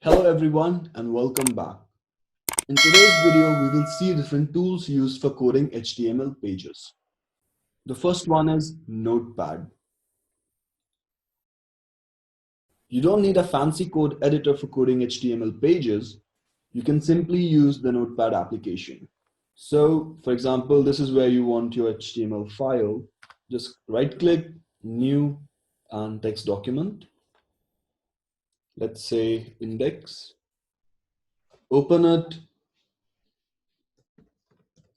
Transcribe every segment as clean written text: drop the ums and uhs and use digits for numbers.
Hello everyone and welcome back. In today's video, we will see different tools used for coding HTML pages. The first one is Notepad. You don't need a fancy code editor for coding HTML pages. You can simply use the Notepad application. So, for example, this is where you want your HTML file. Just right click, new, and text document. Let's say index. Open it,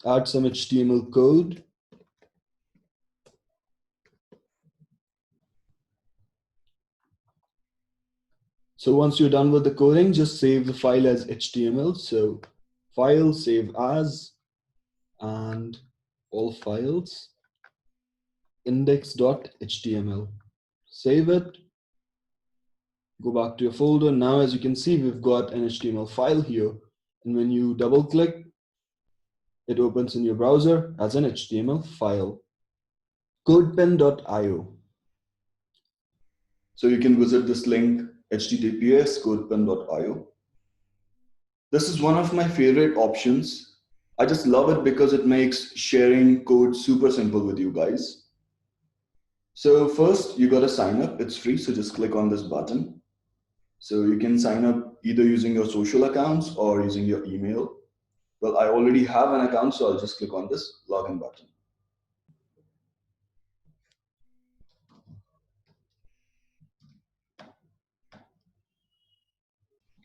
add some HTML code. So once you're done with the coding, just save the file as HTML. So file, save as, and all files, index.html. Save it, go back to your folder. Now, as you can see, we've got an HTML file here. And when you double click, it opens in your browser as an HTML file, codepen.io. So you can visit this link, https://codepen.io. This is one of my favorite options. I just love it because it makes sharing code super simple with you guys. So first, you got to sign up. It's free, so just click on this button. So you can sign up either using your social accounts or using your email. Well, I already have an account, so I'll just click on this login button.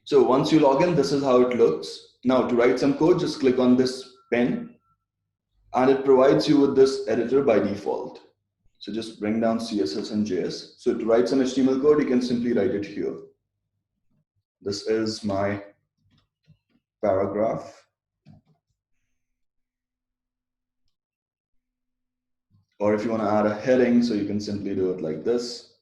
So once you log in, this is how it looks. Now to write some code, just click on this pen and it provides you with this editor by default. So just bring down CSS and JS. So to write some HTML code, you can simply write it here. This is my paragraph. Or if you want to add a heading, so you can simply do it like this.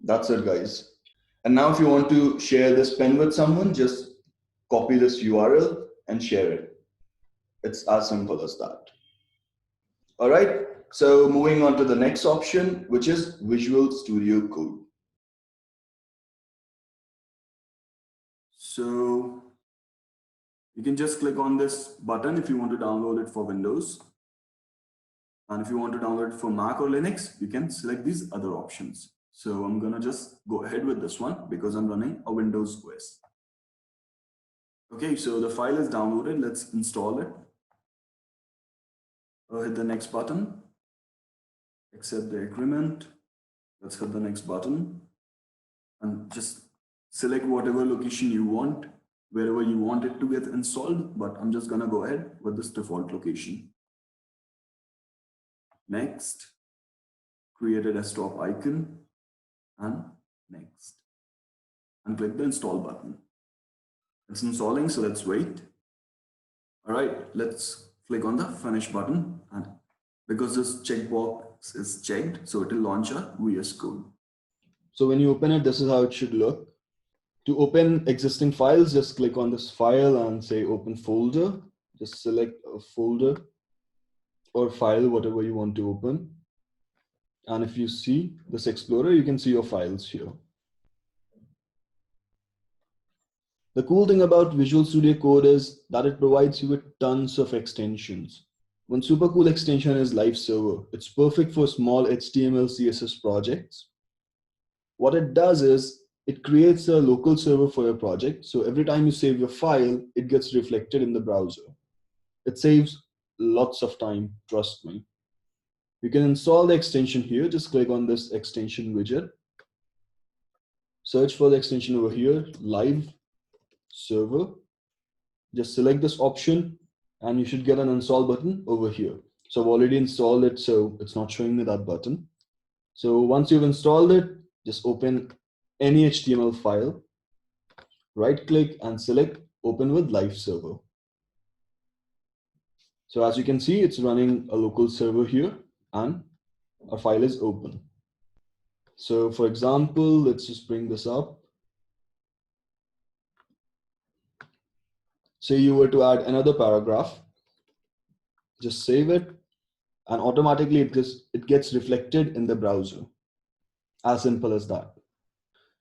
That's it, guys. And now if you want to share this pen with someone, just copy this URL and share it. It's as simple as that. All right. So moving on to the next option, which is Visual Studio Code. So you can just click on this button if you want to download it for Windows. And if you want to download it for Mac or Linux, you can select these other options. So I'm gonna just go ahead with this one because I'm running a Windows OS. Okay, so the file is downloaded. Let's install it. Hit the next button. Accept the agreement. Let's hit the next button. And just select whatever location you want, wherever you want it to get installed. But I'm just gonna go ahead with this default location. Next. Create a desktop icon. And next. And click the install button. It's installing, so let's wait. All right, let's click on the finish button. And because this checkbox is checked, so it will launch a VS Code. So when you open it, this is how it should look. To open existing files, just click on this file and say open folder. Just select a folder or file, whatever you want to open. And if you see this Explorer, you can see your files here. The cool thing about Visual Studio Code is that it provides you with tons of extensions. One super cool extension is Live Server. It's perfect for small HTML, CSS projects. What it does is it creates a local server for your project. So every time you save your file, it gets reflected in the browser. It saves lots of time, trust me. You can install the extension here. Just click on this extension widget. Search for the extension over here, Live Server. Just select this option and you should get an install button over here. So I've already installed it, so it's not showing me that button. So once you've installed it, just open any HTML file, right click and select open with Live Server. So as you can see, it's running a local server here and our file is open. So for example, let's just bring this up. Say you were to add another paragraph, just save it and automatically it gets reflected in the browser. As simple as that.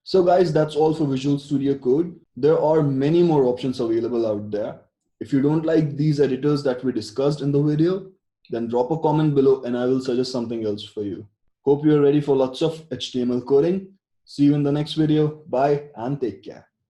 So guys, that's all for Visual Studio Code. There are many more options available out there. If you don't like these editors that we discussed in the video, then drop a comment below and I will suggest something else for you. Hope you're ready for lots of HTML coding. See you in the next video. Bye and take care.